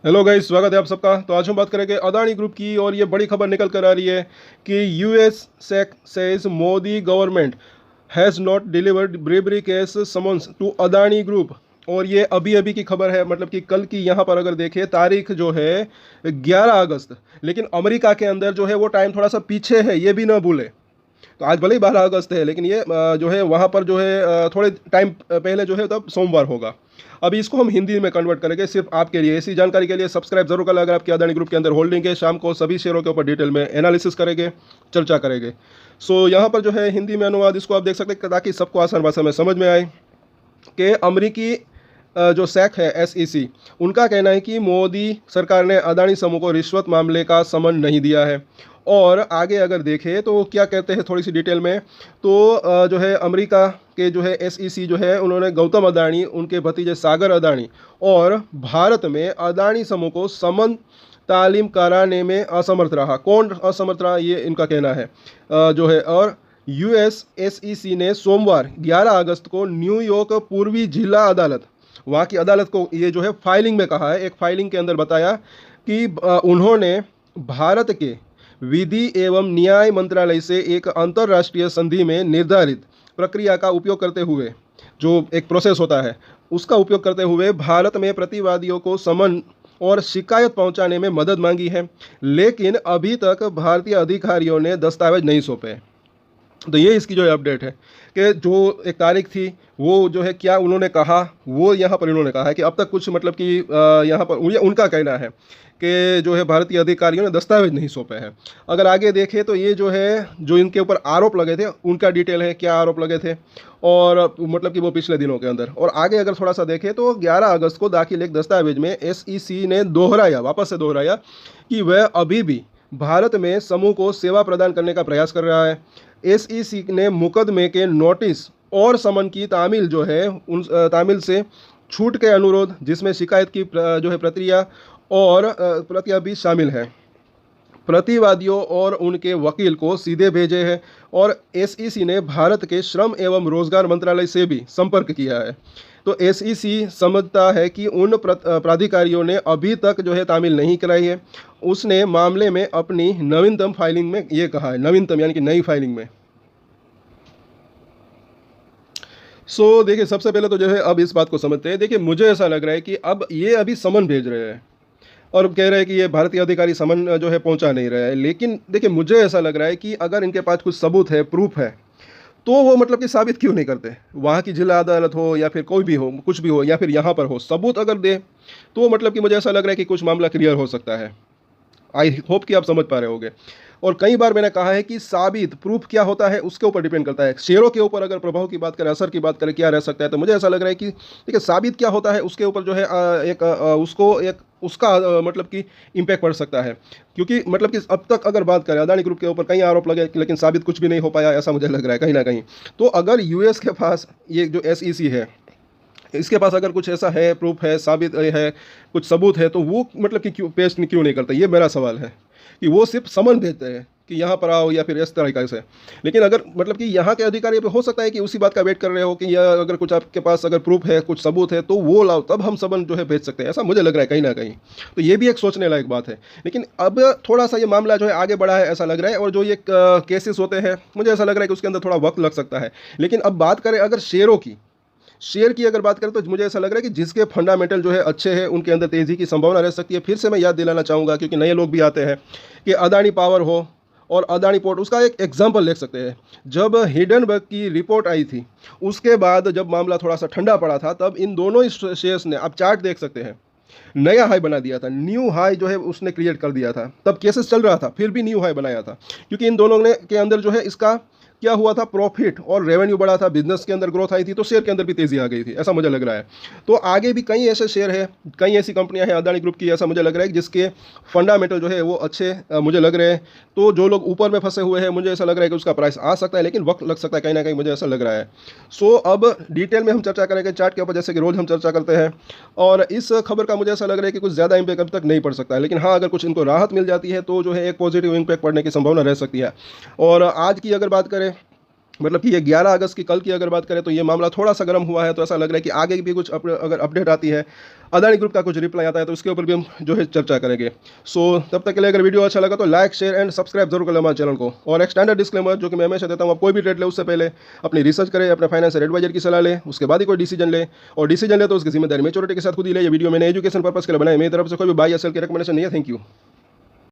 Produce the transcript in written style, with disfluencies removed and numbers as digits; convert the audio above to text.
Hello guys, स्वागत है आप सबका। तो आज हम बात करेंगे अदानी ग्रुप की, और ये बड़ी खबर निकल कर आ रही है कि US SEC says Modi government has not delivered bribery case summons to Adani group. और ये अभी अभी की खबर है, मतलब कि कल की। यहाँ पर अगर देखें तारीख जो है 11 अगस्त, लेकिन अमेरिका के अंदर जो है वो टाइम थोड़ा सा पीछे है, ये भी ना भूले। तो आज भले ही 12 अगस्त है, लेकिन ये जो है वहाँ पर जो है थोड़े टाइम पहले जो है तब सोमवार होगा। अभी इसको हम हिंदी में कन्वर्ट करेंगे सिर्फ आपके लिए। इसी जानकारी के लिए सब्सक्राइब जरूर कर लें अगर आपके अदानी ग्रुप के अंदर होल्डिंग है। शाम को सभी शेयरों के ऊपर डिटेल में एनालिसिस करेंगे, चर्चा करेंगे। सो यहाँ पर जो है हिंदी में अनुवाद इसको आप देख सकते हैं ताकि सबको आसान भाषा में समझ में आए कि अमरीकी जो सैक है एसईसी, उनका कहना है कि मोदी सरकार ने अदानी समूह को रिश्वत मामले का समन नहीं दिया है। और आगे अगर देखें तो क्या कहते हैं थोड़ी सी डिटेल में, तो जो है अमेरिका के जो है एसईसी जो है उन्होंने गौतम अदानी, उनके भतीजे सागर अदानी और भारत में अदानी समूह को समन तालीम कराने में असमर्थ रहा। कौन असमर्थ रहा, ये इनका कहना है जो है। और यूएस एसईसी ने सोमवार 11 अगस्त को न्यूयॉर्क पूर्वी जिला अदालत, वहाँ की अदालत को ये जो है फाइलिंग में कहा है, एक फाइलिंग के अंदर बताया कि उन्होंने भारत के विधि एवं न्याय मंत्रालय से एक अंतर्राष्ट्रीय संधि में निर्धारित प्रक्रिया का उपयोग करते हुए, जो एक प्रोसेस होता है उसका उपयोग करते हुए भारत में प्रतिवादियों को समन और शिकायत पहुंचाने में मदद मांगी है, लेकिन अभी तक भारतीय अधिकारियों ने दस्तावेज नहीं सौंपे। तो ये इसकी जो है अपडेट है कि जो एक तारीख थी वो जो है क्या उन्होंने कहा, वो यहाँ पर इन्होंने कहा है कि अब तक कुछ, मतलब कि यहाँ पर ये उनका कहना है कि जो है भारतीय अधिकारियों ने दस्तावेज नहीं सौंपे हैं। अगर आगे देखें तो ये जो है जो इनके ऊपर आरोप लगे थे उनका डिटेल है, क्या आरोप लगे थे, और मतलब कि वो पिछले दिनों के अंदर। और आगे अगर थोड़ा सा देखें तो 11 अगस्त को दाखिल एक दस्तावेज में एसईसी ने दोहराया, वापस से दोहराया कि वह अभी भी भारत में समूह को सेवा प्रदान करने का प्रयास कर रहा है। एसईसी ने मुकदमे के नोटिस और समन की तामील जो है उन तामील से छूट के अनुरोध, जिसमें शिकायत की जो है प्रक्रिया और प्रतियां भी शामिल है, प्रतिवादियों और उनके वकील को सीधे भेजे हैं। और एसईसी ने भारत के श्रम एवं रोजगार मंत्रालय से भी संपर्क किया है। तो एसईसी समझता है कि उन प्राधिकारियों ने अभी तक जो है तामील नहीं कराई है। उसने मामले में अपनी नवीनतम फाइलिंग में ये कहा है, नवीनतम यानी कि नई फाइलिंग में। देखिए, सबसे पहले तो जो है अब इस बात को समझते हैं। देखिए, मुझे ऐसा लग रहा है कि अब ये अभी समन भेज रहे हैं और कह रहे हैं कि ये भारतीय अधिकारी समन जो है पहुंचा नहीं रहा है। लेकिन देखिए, मुझे ऐसा लग रहा है कि अगर इनके पास कुछ सबूत है, प्रूफ है, तो वो मतलब कि साबित क्यों नहीं करते। वहाँ की जिला अदालत हो या फिर कोई भी हो, कुछ भी हो, या फिर यहाँ पर हो, सबूत अगर दे तो मतलब कि मुझे ऐसा लग रहा है कि कुछ मामला क्लियर हो सकता है। आई होप कि आप समझ पा रहे होंगे। और कई बार मैंने कहा है कि साबित प्रूफ क्या होता है उसके ऊपर डिपेंड करता है। शेयरों के ऊपर अगर प्रभाव की बात करें, असर की बात करें, क्या रह सकता है, तो मुझे ऐसा लग रहा है कि देखिए, साबित क्या होता है उसके ऊपर जो है उसको एक उसका मतलब कि इम्पैक्ट पड़ सकता है। क्योंकि मतलब कि अब तक अगर बात करें अदानी ग्रुप के ऊपर कई आरोप लगे, लेकिन साबित कुछ भी नहीं हो पाया, ऐसा मुझे लग रहा है कहीं ना कहीं। तो अगर यूएस के पास ये जो एसईसी है, इसके पास अगर कुछ ऐसा है, प्रूफ है, साबित है, कुछ सबूत है, तो वो मतलब कि क्यों पेश क्यों नहीं करते, ये मेरा सवाल है। कि वो सिर्फ समन भेजते हैं कि यहाँ पर आओ या फिर इस तरीके से। लेकिन अगर मतलब कि यहाँ के अधिकारी पे हो सकता है कि उसी बात का वेट कर रहे हो कि यह अगर कुछ आपके पास अगर प्रूफ है, कुछ सबूत है, तो वो लाओ, तब हम समन जो है भेज सकते हैं, ऐसा मुझे लग रहा है कहीं ना कहीं। तो ये भी एक सोचने लायक बात है। लेकिन अब थोड़ा सा ये मामला जो है आगे बढ़ा है ऐसा लग रहा है, और जो ये केसेस होते हैं मुझे ऐसा लग रहा है कि उसके अंदर थोड़ा वक्त लग सकता है। लेकिन अब बात करें अगर शेयर की अगर बात करें, तो मुझे ऐसा लग रहा है कि जिसके फंडामेंटल जो है अच्छे हैं उनके अंदर तेज़ी की संभावना रह सकती है। फिर से मैं याद दिलाना चाहूँगा, क्योंकि नए लोग भी आते हैं, कि अदानी पावर हो और अदानी पोर्ट, उसका एक एग्जांपल ले सकते हैं। जब हिडनबर्ग की रिपोर्ट आई थी, उसके बाद जब मामला थोड़ा सा ठंडा पड़ा था, तब इन दोनों शेयर्स ने, आप चार्ट देख सकते हैं, नया हाई बना दिया था। न्यू हाई जो है उसने क्रिएट कर दिया था। तब केसेस चल रहा था, फिर भी न्यू हाई बनाया था, क्योंकि इन दोनों ने के अंदर जो है इसका क्या हुआ था, प्रॉफिट और रेवेन्यू बढ़ा था, बिजनेस के अंदर ग्रोथ आई थी, तो शेयर के अंदर भी तेजी आ गई थी, ऐसा मुझे लग रहा है। तो आगे भी कई ऐसे शेयर है, कई ऐसी कंपनियां हैं अदानी ग्रुप की, ऐसा मुझे लग रहा है, जिसके फंडामेंटल जो है वो अच्छे मुझे लग रहे हैं। तो जो लोग ऊपर में फंसे हुए हैं, मुझे ऐसा लग रहा है कि उसका प्राइस आ सकता है, लेकिन वक्त लग सकता है कहीं ना कहीं, मुझे ऐसा लग रहा है। अब डिटेल में हम चर्चा करेंगे चार्ट के ऊपर, जैसे कि रोज हम चर्चा करते हैं। और इस खबर का मुझे ऐसा लग रहा है कि कुछ ज़्यादा इंपैक्ट अभी तक नहीं पड़ सकता है, लेकिन हाँ, अगर कुछ इनको राहत मिल जाती है तो जो है एक पॉजिटिव इंपैक्ट पड़ने की संभावना रह सकती है। और आज की अगर बात करें मतलब कि ये 11 अगस्त की कल की अगर बात करें तो ये मामला थोड़ा सा गर्म हुआ है, तो ऐसा लग रहा है कि आगे भी कुछ अगर अपडेट आती है, अदानी ग्रुप का कुछ रिप्लाई आता है, तो उसके ऊपर भी हम जो है चर्चा करेंगे। सो तब तक के लिए अगर वीडियो अच्छा लगा तो लाइक शेयर एंड सब्सक्राइब जरूर कर लें हमारे चैनल को। और एक स्टैंडर्ड डिस्क्लेमर जो कि मैं हमेशा देता हूँ, आप कोई भी ट्रेड ले उससे पहले अपनी रिसर्च करें, अपने फाइनेंशियल एडवाइजर की सलाह लें, उसके बाद ही कोई डिसीजन ले, और डिसीजन ले तो उसकी जिम्मेदारी मेच्योरिटी के साथ खुद ही ले। ये वीडियो मैंने एजुकेशन पर्पस के लिए बनाई, मेरी तरफ से कोई भी बाय या सेल की रिकमेंडेशन नहीं है। Thank you.